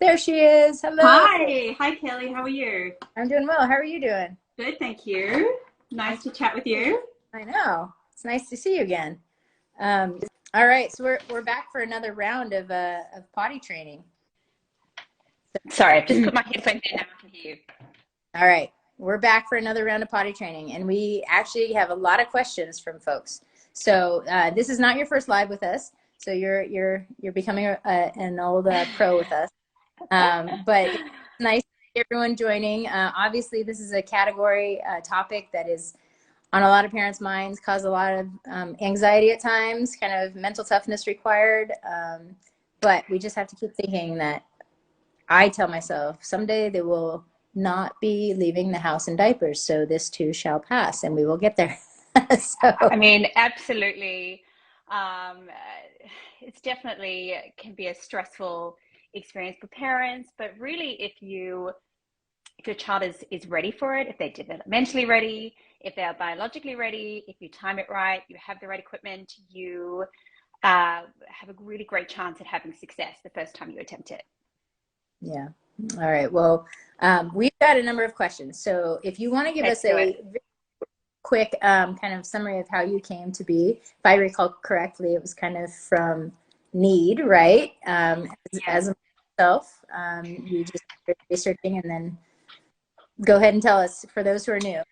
There she is. Hello. Hi Kelly, how are you? I'm doing well. How are you doing? Good, thank you. Nice Nice to to chat with see you. you. I know. It's nice to see you again. Um, all right, so we're back for another round of potty training. Sorry, I've just put my headphones in now I can hear you. All right, we're back for another round of potty training, and we actually have a lot of questions from folks. So this is not your first live with us, so you're becoming an old pro with us. But it's nice to see everyone joining. Obviously, this is a category topic that is on a lot of parents' minds, cause a lot of anxiety at times, kind of mental toughness required. But we just have to keep thinking that I tell myself someday they will not be leaving the house in diapers. So this too shall pass and we will get there. So, I mean, absolutely. It's definitely can be a stressful experience for parents, but really if your child is ready for it, if they're developmentally ready, if they are biologically ready, if you time it right, you have the right equipment, you have a really great chance at having success the first time you attempt it. yeah. All right. Well, we've got a number of questions. So if you want to give Let's us do it. a quick kind of summary of how you came to be. If I recall correctly, it was kind of from need, right? Yeah. As myself, you just started researching and then go ahead and tell us for those who are new.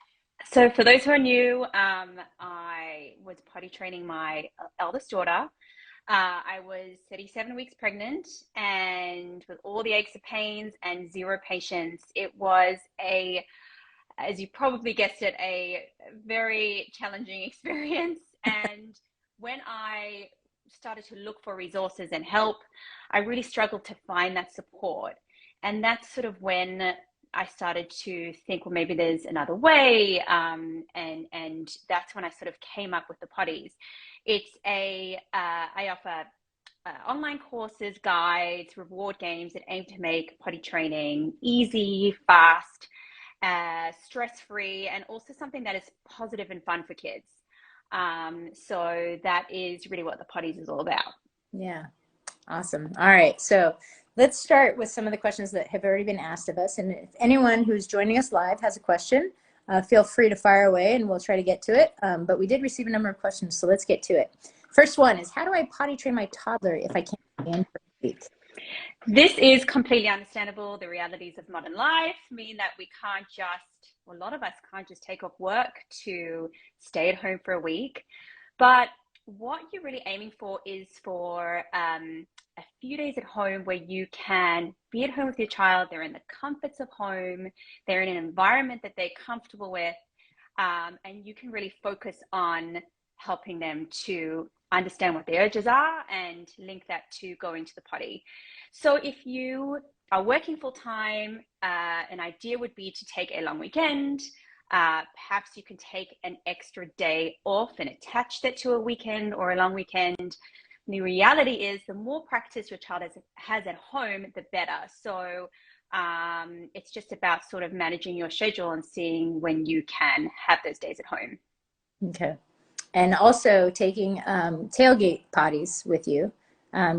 So for those who are new, I was potty training my eldest daughter. I was 37 weeks pregnant, and with all the aches and pains and zero patience, it was as you probably guessed it, a very challenging experience. And when I started to look for resources and help, I really struggled to find that support. And that's sort of when I started to think, well, maybe there's another way. And that's when I sort of came up with the Pottys. I offer online courses, guides, reward games that aim to make potty training easy, fast, stress-free, and also something that is positive and fun for kids. So that is really what the Pottys is all about. Yeah, awesome. All right, so let's start with some of the questions that have already been asked of us. And if anyone who's joining us live has a question, feel free to fire away and we'll try to get to it. But we did receive a number of questions, so let's get to it. First one is, how do I potty train my toddler if I can't stand for a week? This is completely understandable. The realities of modern life mean that we can't just, well, a lot of us can't just take off work to stay at home for a week. But what you're really aiming for is for a few days at home where you can be at home with your child. They're in the comforts of home. They're in an environment that they're comfortable with. And you can really focus on helping them to understand what their urges are and link that to going to the potty. So if you are working full time, an idea would be to take a long weekend. Perhaps you can take an extra day off and attach that to a weekend or a long weekend. The reality is the more practice your child has at home, the better. So it's just about sort of managing your schedule and seeing when you can have those days at home. Okay. And also taking tailgate potties with you.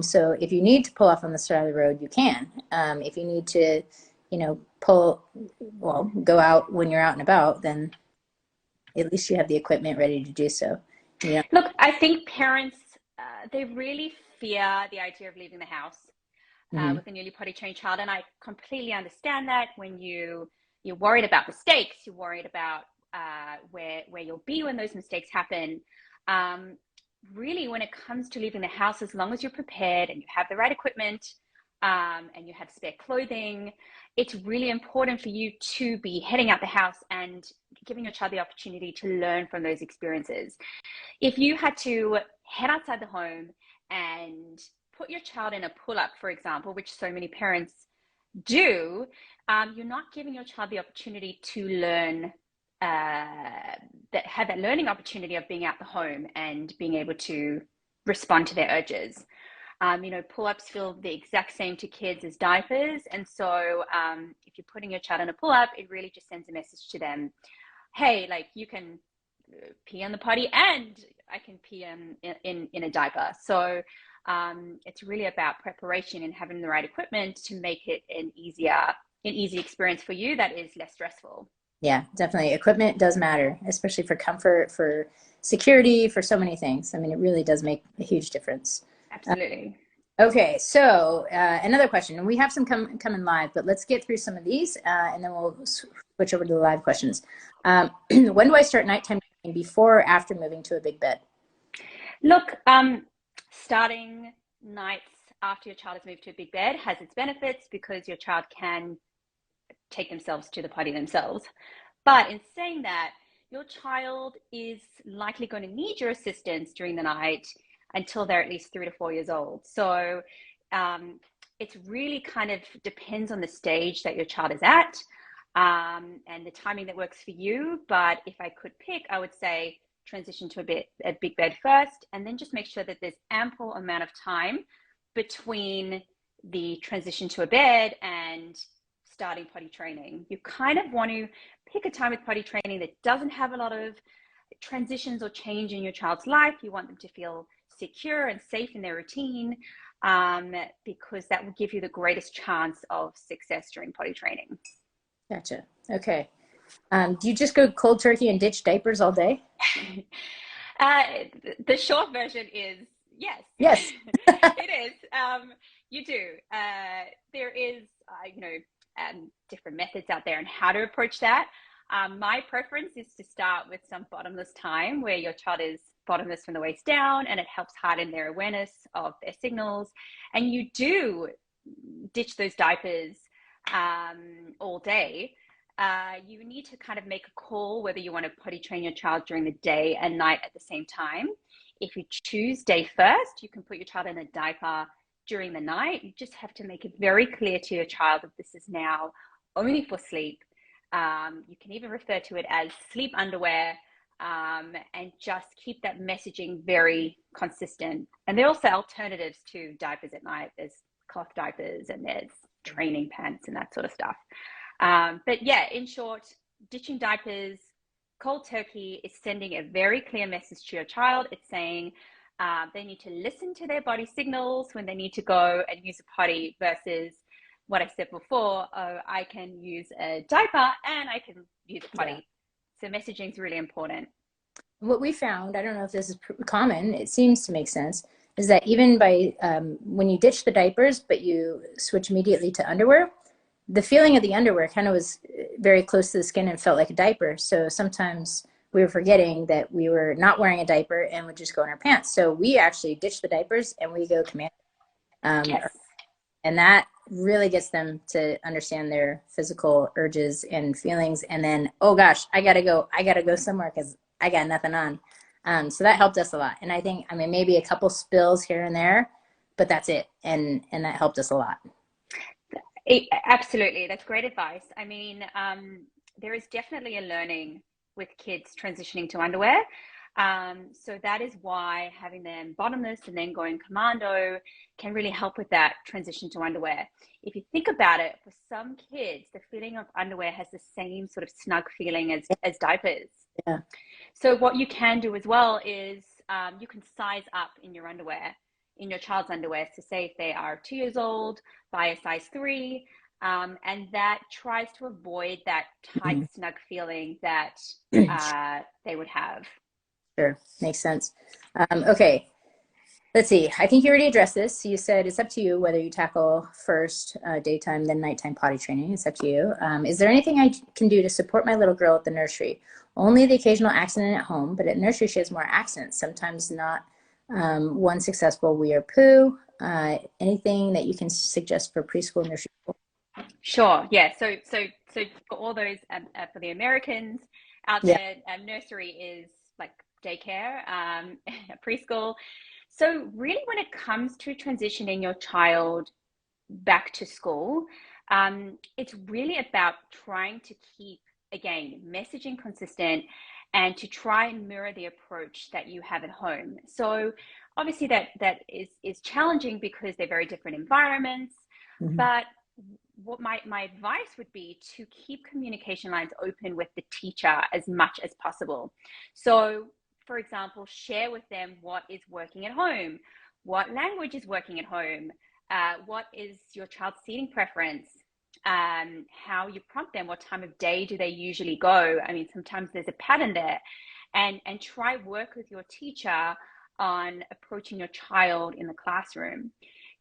So if you need to pull off on the side of the road, you can. If you need to, go out when you're out and about, then at least you have the equipment ready to do so. Yeah. Look, I think parents, they really fear the idea of leaving the house Mm-hmm. with a newly potty trained child. And I completely understand that when you're worried about mistakes, you're worried about where you'll be when those mistakes happen. Really, when it comes to leaving the house, as long as you're prepared and you have the right equipment and you have spare clothing, it's really important for you to be heading out the house and giving your child the opportunity to learn from those experiences. If you had to head outside the home and put your child in a pull-up, for example, which so many parents do, you're not giving your child the opportunity to learn that have that learning opportunity of being out the home and being able to respond to their urges. Pull-ups feel the exact same to kids as diapers. And so if you're putting your child in a pull-up, it really just sends a message to them, hey, like you can pee on the potty and I can pee in a diaper. So It's really about preparation and having the right equipment to make it an easy experience for you that is less stressful. Yeah, definitely. Equipment does matter, especially for comfort, for security, for so many things. I mean, it really does make a huge difference. Absolutely. Okay, so another question. We have some coming live, but let's get through some of these, and then we'll switch over to the live questions. When do I start nighttime training, before or after moving to a big bed? Look, starting nights after your child has moved to a big bed has its benefits because your child can take themselves to the potty themselves. But in saying that, your child is likely going to need your assistance during the night until they're at least 3 to 4 years old. So it's really kind of depends on the stage that your child is at, and the timing that works for you. But if I could pick, I would say transition to a big bed first, and then just make sure that there's ample amount of time between the transition to a bed and starting potty training. You kind of want to pick a time with potty training that doesn't have a lot of transitions or change in your child's life. You want them to feel secure and safe in their routine, because that will give you the greatest chance of success during potty training. Gotcha. Okay. Do you just go cold turkey and ditch diapers all day? The short version is yes. Yes. It is. You do. There is, different methods out there and how to approach that. My preference is to start with some bottomless time where your child is bottomless from the waist down, and it helps heighten their awareness of their signals. And you do ditch those diapers all day. You need to kind of make a call whether you want to potty train your child during the day and night at the same time. If you choose day first, you can put your child in a diaper during the night. You just have to make it very clear to your child that this is now only for sleep. You can even refer to it as sleep underwear, and just keep that messaging very consistent. And there are also alternatives to diapers at night. There's cloth diapers and there's training pants and that sort of stuff. But yeah, in short, ditching diapers cold turkey is sending a very clear message to your child. It's saying they need to listen to their body signals when they need to go and use a potty, versus what I said before, oh, I can use a diaper and I can use a potty. Yeah. So messaging is really important. What we found, I don't know if this is common, it seems to make sense, is that even by when you ditch the diapers, but you switch immediately to underwear, the feeling of the underwear kind of was very close to the skin and felt like a diaper. So sometimes we were forgetting that we were not wearing a diaper and would just go in our pants. So we actually ditch the diapers and we go commando. Yes. And that really gets them to understand their physical urges and feelings. And then, oh gosh, I gotta go somewhere because I got nothing on. So that helped us a lot. And I think, I mean, maybe a couple spills here and there, but that's it. And that helped us a lot. Absolutely. That's great advice. I mean, there is definitely a learning with kids transitioning to underwear. So that is why having them bottomless and then going commando can really help with that transition to underwear. If you think about it, for some kids, the feeling of underwear has the same sort of snug feeling as diapers. Yeah. So what you can do as well is you can size up in your underwear, in your child's underwear. So say if they are 2 years old, buy a size 3, and that tries to avoid that tight, snug feeling that they would have. Sure, makes sense. Okay, let's see. I think you already addressed this. You said it's up to you whether you tackle first daytime, then nighttime potty training. It's up to you. Is there anything I can do to support my little girl at the nursery? Only the occasional accident at home, but at nursery she has more accidents, sometimes not one successful wee or poo. Anything that you can suggest for preschool and nursery? Sure. Yeah. So for all those for the Americans out there, nursery is like daycare, preschool. So really, when it comes to transitioning your child back to school, it's really about trying to keep, again, messaging consistent and to try and mirror the approach that you have at home. So obviously that is challenging because they're very different environments, but what my advice would be to keep communication lines open with the teacher as much as possible. So, for example, share with them what is working at home, what language is working at home, what is your child's seating preference, how you prompt them, what time of day do they usually go. I mean, sometimes there's a pattern there, and try work with your teacher on approaching your child in the classroom.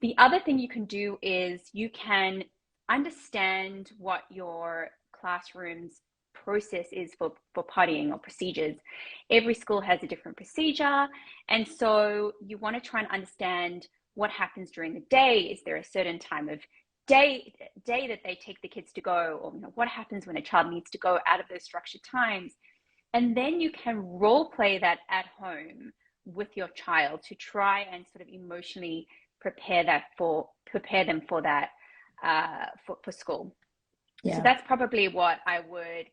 The other thing you can do is you can understand what your classroom's process is for pottying or procedures. Every school has a different procedure, and so you want to try and understand what happens during the day. Is there a certain time of day that they take the kids to go, or what happens when a child needs to go out of those structured times? And then you can role play that at home with your child to try and sort of emotionally prepare them for that for school. Yeah. So that's probably what I would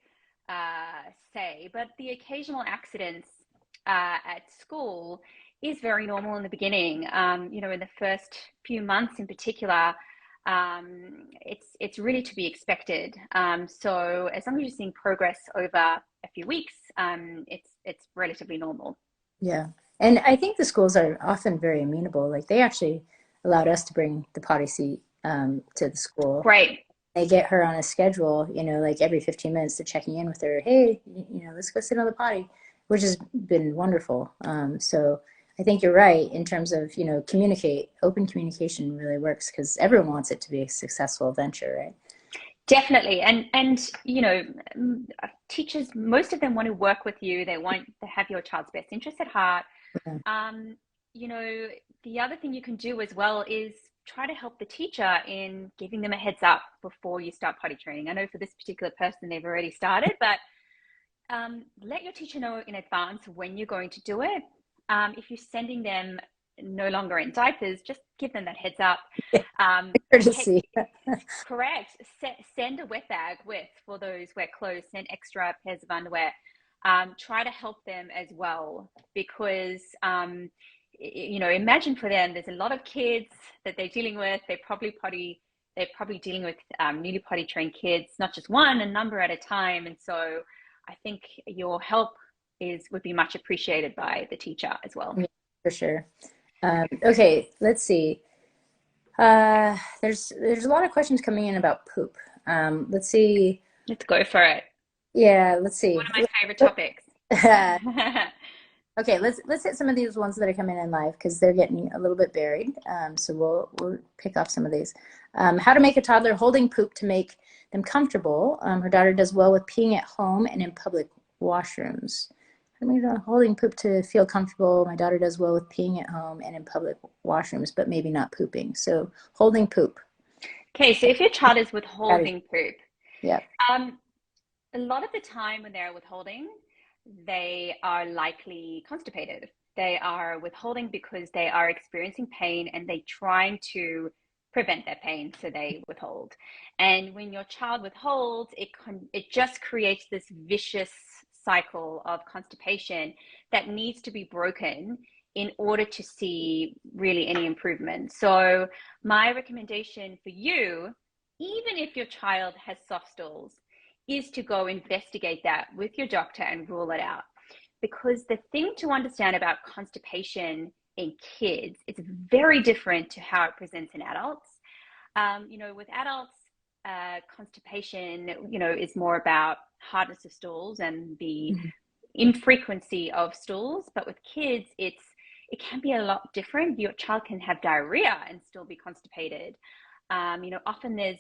say. But the occasional accidents at school is very normal in the beginning. In the first few months in particular, it's really to be expected. So as long as you're seeing progress over a few weeks, it's relatively normal. Yeah. And I think the schools are often very amenable. Like, they actually allowed us to bring the potty seat to the school. Right. They get her on a schedule, like every 15 minutes, to checking in with her. Hey, let's go sit on the potty, which has been wonderful. So I think you're right in terms of, open communication really works, because everyone wants it to be a successful venture, right? Definitely. And teachers, most of them want to work with you. They want to have your child's best interest at heart. Yeah. The other thing you can do as well is try to help the teacher in giving them a heads up before you start potty training. I know for this particular person, they've already started, but let your teacher know in advance when you're going to do it. If you're sending them no longer in diapers, just give them that heads up. Correct. Send a wet bag for those wet clothes, send extra pairs of underwear. Try to help them as well, because imagine for them, there's a lot of kids that they're dealing with. They're probably dealing with newly potty trained kids, not just one, a number at a time. And so I think your help would be much appreciated by the teacher as well. Yeah, for sure. Okay, let's see. There's a lot of questions coming in about poop. Let's see. Let's go for it. Yeah, let's see. One of my favorite topics. Okay, let's hit some of these ones that are coming in live, because they're getting a little bit buried. So we'll pick off some of these. How to make a toddler holding poop to make them comfortable. Her daughter does well with peeing at home and in public washrooms. How to make holding poop to feel comfortable. My daughter does well with peeing at home and in public washrooms, but maybe not pooping. So holding poop. Okay, so if your child is withholding poop, yeah. A lot of the time when they're withholding, they are likely constipated. They are withholding because they are experiencing pain and they're trying to prevent that pain, so they withhold. And when your child withholds, it just creates this vicious cycle of constipation that needs to be broken in order to see really any improvement. So my recommendation for you, even if your child has soft stools, is to go investigate that with your doctor and rule it out. Because the thing to understand about constipation in kids, it's very different to how it presents in adults. With adults, constipation, is more about hardness of stools and the infrequency of stools. But with kids, it can be a lot different. Your child can have diarrhea and still be constipated. Often their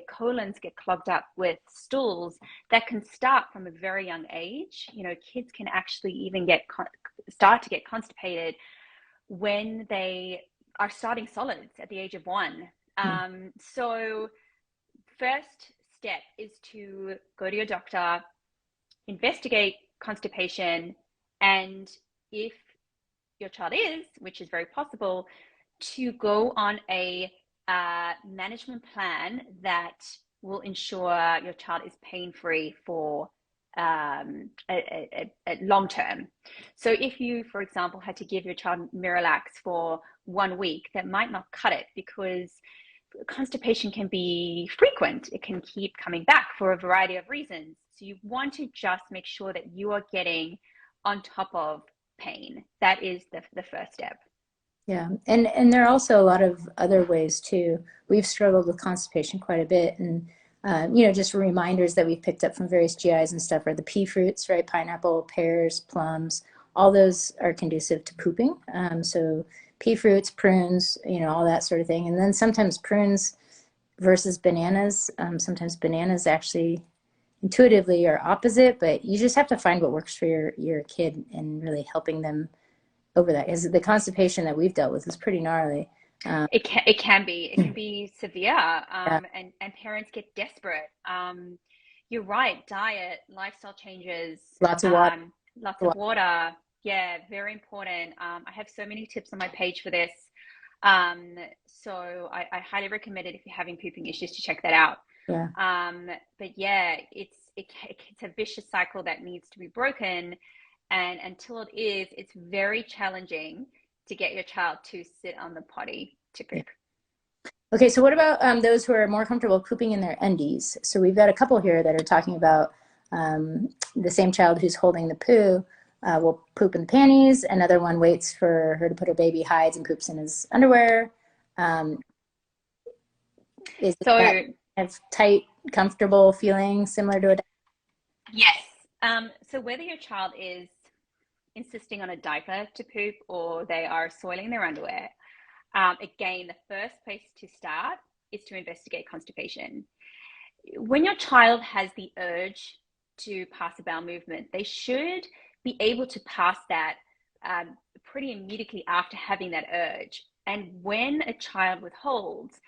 colons get clogged up with stools that can start from a very young age. Kids can actually even start to get constipated when they are starting solids at the age of 1. So first step is to go to your doctor, investigate constipation, and if your child is, which is very possible, to go on a management plan that will ensure your child is pain-free for a long term. So if you, for example, had to give your child Miralax for 1 week, that might not cut it, because constipation can be frequent. It can keep coming back for a variety of reasons. So you want to just make sure that you are getting on top of pain. That is the first step. Yeah, and there are also a lot of other ways too. We've struggled with constipation quite a bit, and just reminders that we've picked up from various GIs and stuff are the pea fruits, right? Pineapple, pears, plums, all those are conducive to pooping. So pea fruits, prunes, all that sort of thing. And then sometimes prunes versus bananas. Sometimes bananas actually intuitively are opposite, but you just have to find what works for your kid and really helping them over that. Because the constipation that we've dealt with is pretty gnarly. It can be severe, Yeah, and parents get desperate. You're right, diet, lifestyle changes, lots of water. lots of water. Yeah, very important. I have so many tips on my page for this. So I highly recommend it if you're having pooping issues to check that out. Yeah. But yeah, it's a vicious cycle that needs to be broken. And until it is, it's very challenging to get your child to sit on the potty to Yeah. poop. Okay, so what about those who are more comfortable pooping in their undies? So we've got a couple here that are talking about the same child who's holding the poo will poop in the panties. Another one waits for her to put her baby, hides and poops in his underwear. Um, is that So kind of tight, comfortable feeling similar to a yes. So whether your child is insisting on a diaper to poop or they are soiling their underwear, again, the first place to start is to investigate constipation. When your child has the urge to pass a bowel movement, they should be able to pass that pretty immediately after having that urge. And when a child withholds,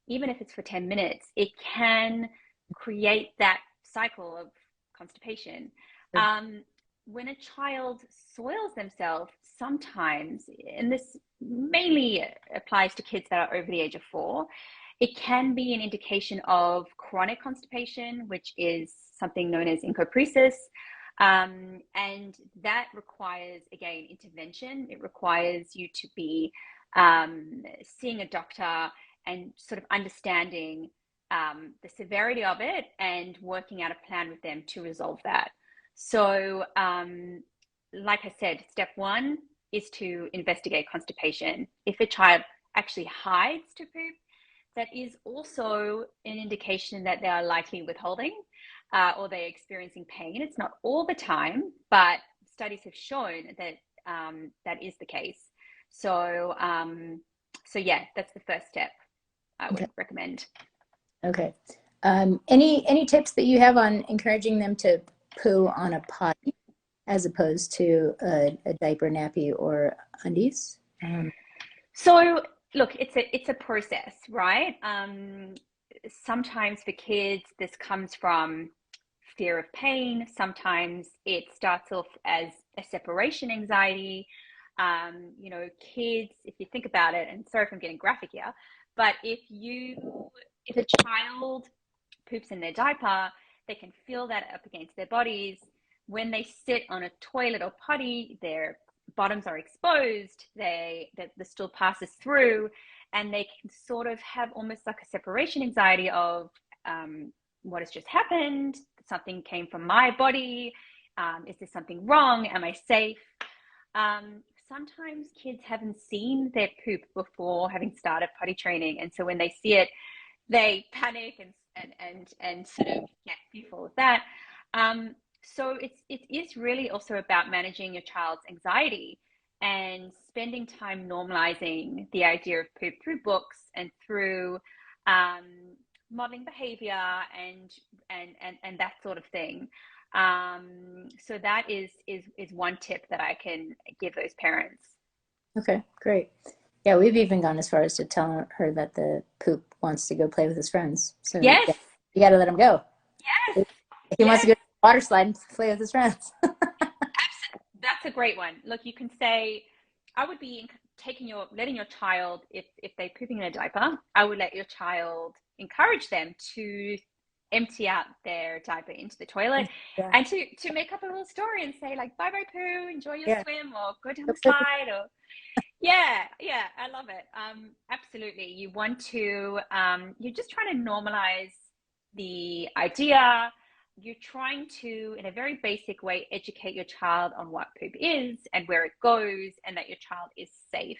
even if it's for 10 minutes, it can create that cycle of constipation. Um, when a child soils themselves, sometimes, and this mainly applies to kids that are over the age of 4, it can be an indication of chronic constipation, which is something known as encopresis. And that requires, again, intervention. It requires you to be seeing a doctor and sort of understanding the severity of it and working out a plan with them to resolve that. So, like I said, step one is to investigate constipation. If a child actually hides to poop, that is also an indication that they are likely withholding or they're experiencing pain. It's not all the time, but studies have shown that that is the case. So, so yeah, that's the first step I Okay. would recommend. Okay. Any tips that you have on encouraging them to poo on a potty as opposed to a diaper, nappy, or undies? So look, it's a process, right? Sometimes for kids, this comes from fear of pain. Sometimes it starts off as a separation anxiety. Kids, if you think about it, and sorry if I'm getting graphic here, but if a child poops in their diaper, they can feel that up against their bodies. When they sit on a toilet or potty, their bottoms are exposed. The stool passes through, and they can sort of have almost like a separation anxiety of what has just happened. Something came from my body. Is there something wrong? Am I safe? Sometimes kids haven't seen their poop before having started potty training, and so when they see it, they panic and sort of get fearful of that. So it is really also about managing your child's anxiety and spending time normalizing the idea of poop through books and through um, modeling behavior and that sort of thing. So that is one tip that I can give those parents. Okay, great. Yeah, we've even gone as far as to tell her that the poop wants to go play with his friends. So Yes, you got to let him go. yes, If he wants to yes. go to the water slide and play with his friends. That's a great one. Look, you can say, I would be letting your child, if they're pooping in a diaper, I would let your child encourage them to empty out their diaper into the toilet Yeah, and to make up a little story and say like, bye bye poo, enjoy your yeah. swim or go down Go the play with- slide or yeah, yeah, I love it. Absolutely. You want to, you're just trying to normalize the idea. You're trying to, in a very basic way, educate your child on what poop is and where it goes, and that your child is safe.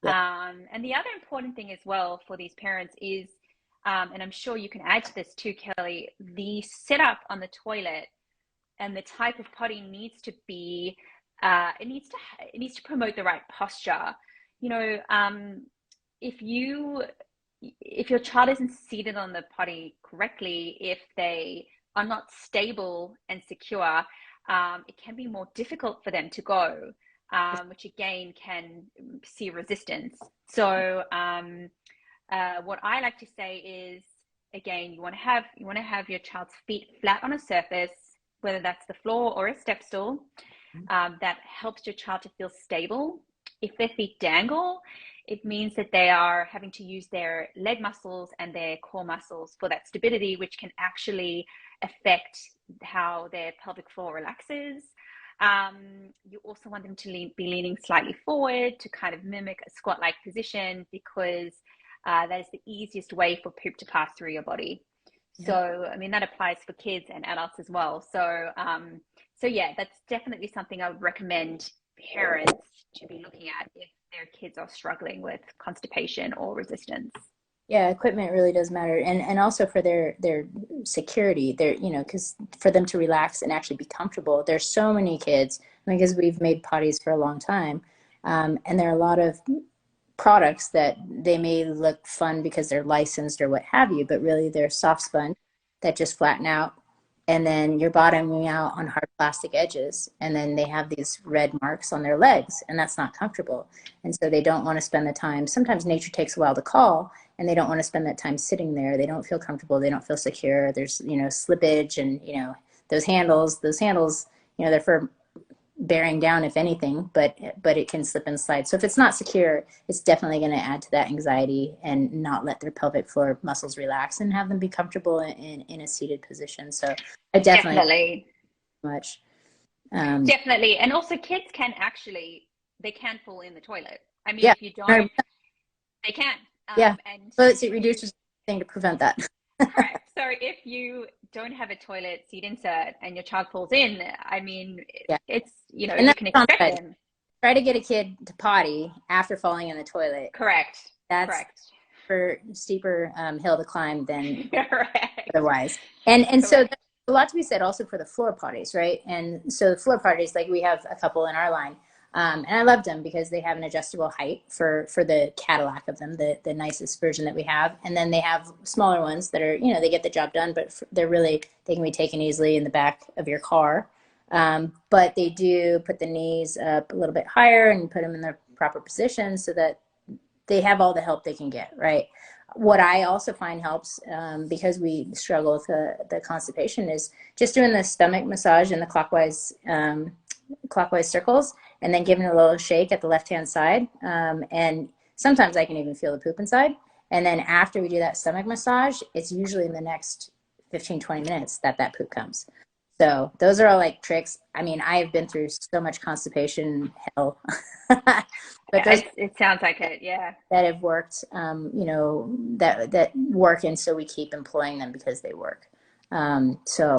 Yeah. And the other important thing as well for these parents is, and I'm sure you can add to this too, Kelly, the setup on the toilet and the type of potty needs to be, it needs to promote the right posture. You know, if you if your child isn't seated on the potty correctly, if they are not stable and secure, it can be more difficult for them to go, which again can see resistance. So what I like to say is, again, you want to have your child's feet flat on a surface, whether that's the floor or a step stool, that helps your child to feel stable. If their feet dangle, it means that they are having to use their leg muscles and their core muscles for that stability, which can actually affect how their pelvic floor relaxes. You also want them to be leaning slightly forward to kind of mimic a squat-like position, because that is the easiest way for poop to pass through your body. Yeah. So, I mean, that applies for kids and adults as well. So, so yeah, that's definitely something I would recommend parents to be looking at if their kids are struggling with constipation or resistance. Yeah, equipment really does matter, and also for their security, their, you know, because for them to relax and actually be comfortable. There's so many kids, because we've made potties for a long time, and there are a lot of products that they may look fun because they're licensed or what have you, but really they're soft sponge that just flatten out, and then you're bottoming out on hard plastic edges, and then they have these red marks on their legs, and that's not comfortable. And so they don't want to spend the time. Sometimes nature takes a while to call, and they don't want to spend that time sitting there. They don't feel comfortable. They don't feel secure. There's, you know, slippage, and, you know, those handles, you know, they're for bearing down if anything, but it can slip and slide. So if it's not secure, it's definitely going to add to that anxiety and not let their pelvic floor muscles relax and have them be comfortable in a seated position. So I definitely much. Definitely. And also kids can actually, they can fall in the toilet. I mean, Yeah, if you don't, they can. Yeah, and toilet seat reducers thing to prevent that. Correct. So if you don't have a toilet seat insert and your child falls in, I mean, Yeah. it's, you know, And you can expect them. Try to get a kid to potty after falling in the toilet. Correct. That's correct. For steeper hill to climb than Correct. otherwise. And so there's a lot to be said also for the floor potties, right? And so the floor potties, like we have a couple in our line. And I loved them because they have an adjustable height for the Cadillac of them, the nicest version that we have. And then they have smaller ones that are, you know, they get the job done, but they're really, they can be taken easily in the back of your car. But they do put the knees up a little bit higher and put them in their proper position so that they have all the help they can get, right? What I also find helps, because we struggle with the constipation, is just doing the stomach massage in the clockwise circles, and then giving a little shake at the left-hand side. And sometimes I can even feel the poop inside. And then after we do that stomach massage, it's usually in the next 15, 20 minutes that poop comes. So those are all like tricks. I mean, I have been through so much constipation hell. But those it sounds like it, yeah. That have worked, you know, that work, and so we keep employing them because they work. So,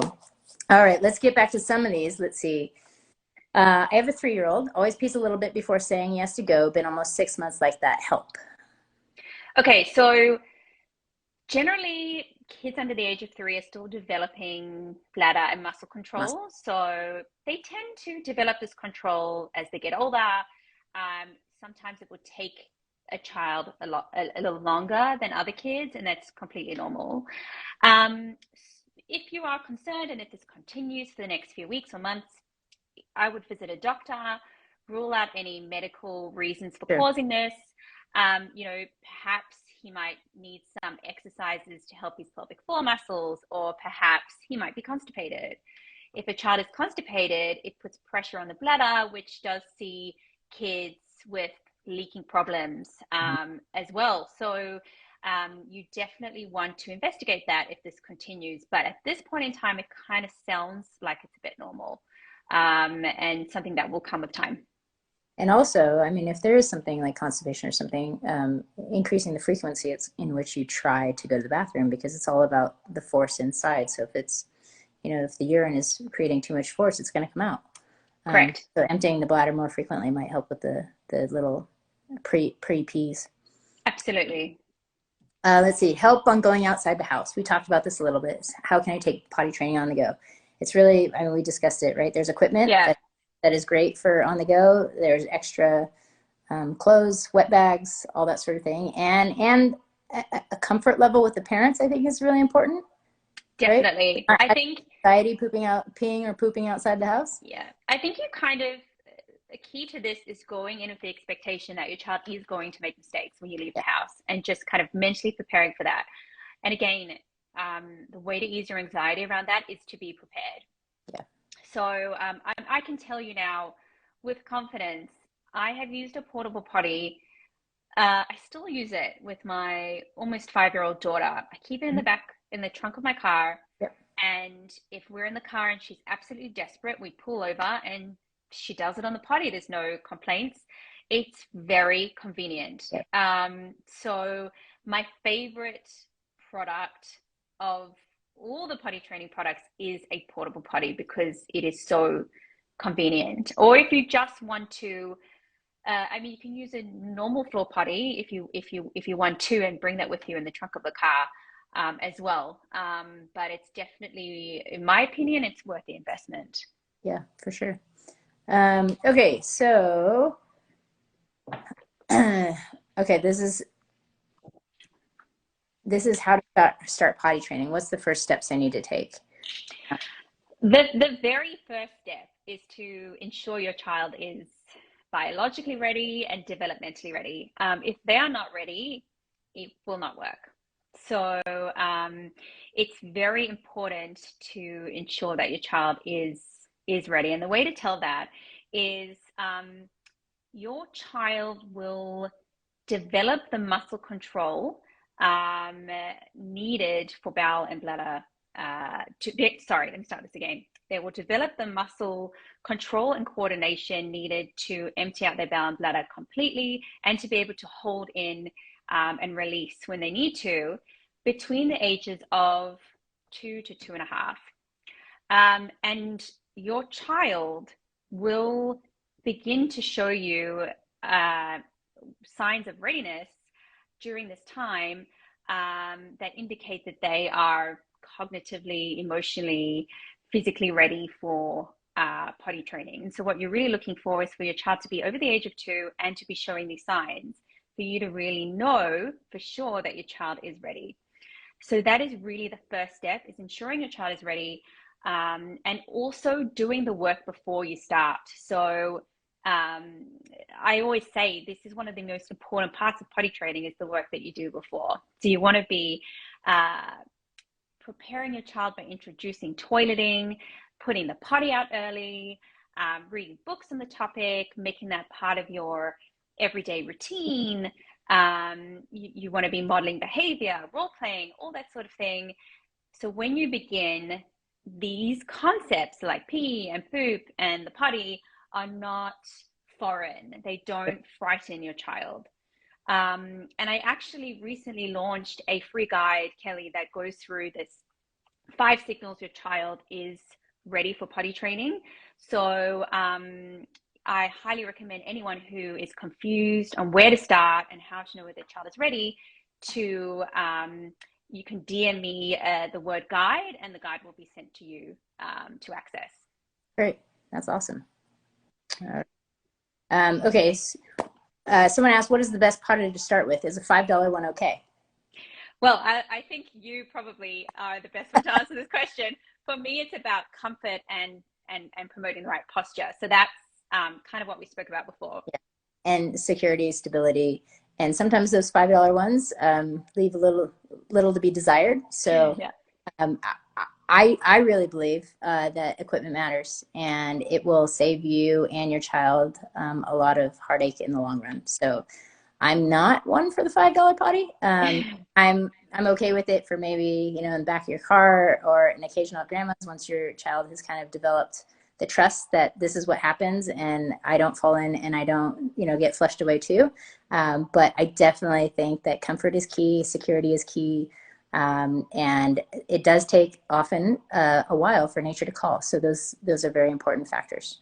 all right, let's get back to some of these. Let's see. I have a 3-year-old, always pees a little bit before saying yes to go. Been almost 6 months like that. Help. Okay, so generally kids under the age of 3 are still developing bladder and muscle control. So they tend to develop this control as they get older. Sometimes it would take a child a little longer than other kids, and that's completely normal. If you are concerned and if this continues for the next few weeks or months, I would visit a doctor, rule out any medical reasons for causing this. You know, perhaps he might need some exercises to help his pelvic floor muscles, or perhaps he might be constipated. If a child is constipated, it puts pressure on the bladder, which does see kids with leaking problems as well. So you definitely want to investigate that if this continues. But at this point in time, it kind of sounds like it's a bit normal, and something that will come with time. And also, I mean, if there is something like constipation or something, increasing the frequency in which you try to go to the bathroom, because it's all about the force inside. So if it's, you know, if the urine is creating too much force, it's going to come out. Correct. So emptying the bladder more frequently might help with the little pre-peas. Absolutely. Let's see, help on going outside the house. We talked about this a little bit. How can I take potty training on the go? It's really, I mean, we discussed it, right? There's equipment Yeah. that is great for on the go. There's extra clothes, wet bags, all that sort of thing. And a comfort level with the parents, I think, is really important, right? Definitely. I think, Anxiety peeing or pooping outside the house. yeah, I think you kind of, the key to this is going in with the expectation that your child is going to make mistakes when you leave the house and just kind of mentally preparing for that. And again, the way to ease your anxiety around that is to be prepared. Yeah. So I can tell you now with confidence, I have used a portable potty. I still use it with my almost 5-year-old daughter. I keep it in the back, in the trunk of my car. Yep. And if we're in the car and she's absolutely desperate, we pull over and she does it on the potty. There's no complaints. It's very convenient. Yep. So my favorite product of all the potty training products is a portable potty because it is so convenient. Or if you just want to, I mean, you can use a normal floor potty if you want to, and bring that with you in the trunk of the car as well. But it's definitely, in my opinion, it's worth the investment. Yeah, for sure. Okay, so okay, this is how to start potty training. What's the first steps I need to take? The very first step is to ensure your child is biologically ready and developmentally ready. If they are not ready, it will not work. So it's very important to ensure that your child is ready. And the way to tell that is your child will develop the muscle control needed for bowel and bladder sorry, let me start this again. They will develop the muscle control and coordination needed to empty out their bowel and bladder completely and to be able to hold in and release when they need to between the ages of 2 to 2.5. And your child will begin to show you signs of readiness during this time that indicate that they are cognitively, emotionally, physically ready for potty training. And so what you're really looking for is for your child to be over the age of 2 and to be showing these signs for you to really know for sure that your child is ready. So that is really the first step, is ensuring your child is ready, and also doing the work before you start. So I always say this is one of the most important parts of potty training, is the work that you do before. So you want to be preparing your child by introducing toileting, putting the potty out early, reading books on the topic, making that part of your everyday routine. You want to be modeling behavior, role playing, all that sort of thing. So when you begin, these concepts like pee and poop and the potty are not foreign. They don't frighten your child. And I actually recently launched a free guide, Kelly, that goes through this 5 signals your child is ready for potty training. So I highly recommend anyone who is confused on where to start and how to know whether their child is ready to, you can DM me the word guide, and the guide will be sent to you to access. Great. That's awesome. Okay. Someone asked, what is the best potty to start with? Is a $5 one okay? Well, I think you probably are the best one to answer this question. For me, it's about comfort and promoting the right posture. So that's kind of what we spoke about before. Yeah. And security, stability, and sometimes those $5 ones leave a little to be desired. So yeah. I really believe that equipment matters, and it will save you and your child a lot of heartache in the long run. So I'm not one for the $5 potty. I'm okay with it for maybe, in the back of your car or an occasional at grandma's, once your child has kind of developed the trust that this is what happens and I don't fall in and I don't, get flushed away too. But I definitely think that comfort is key, security is key. And it does take often a while for nature to call. So those are very important factors.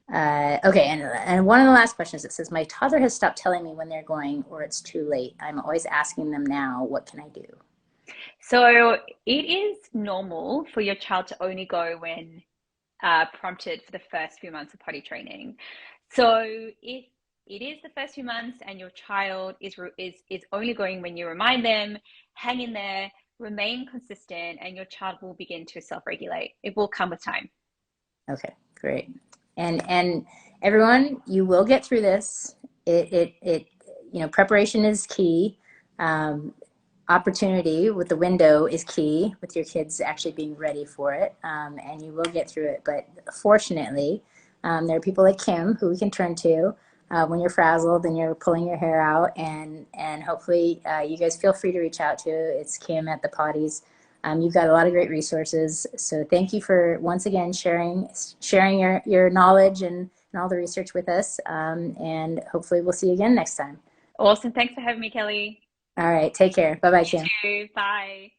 Okay, and one of the last questions, it says, my toddler has stopped telling me when they're going or it's too late. I'm always asking them now, what can I do? So it is normal for your child to only go when prompted for the first few months of potty training. So if it is the first few months and your child is only going when you remind them, hang in there, remain consistent, and your child will begin to self-regulate. It will come with time. Okay, great. And everyone, you will get through this. Preparation is key. Opportunity with the window is key with your kids actually being ready for it, and you will get through it. But fortunately, there are people like Kim who we can turn to when you're frazzled and you're pulling your hair out, and hopefully you guys feel free to reach out to. It's Kim at the Pottys. You've got a lot of great resources. So thank you for once again sharing your knowledge and all the research with us. And hopefully we'll see you again next time. Awesome. Thanks for having me, Kelly. All right. Take care. Bye-bye, Kim. You too. Bye.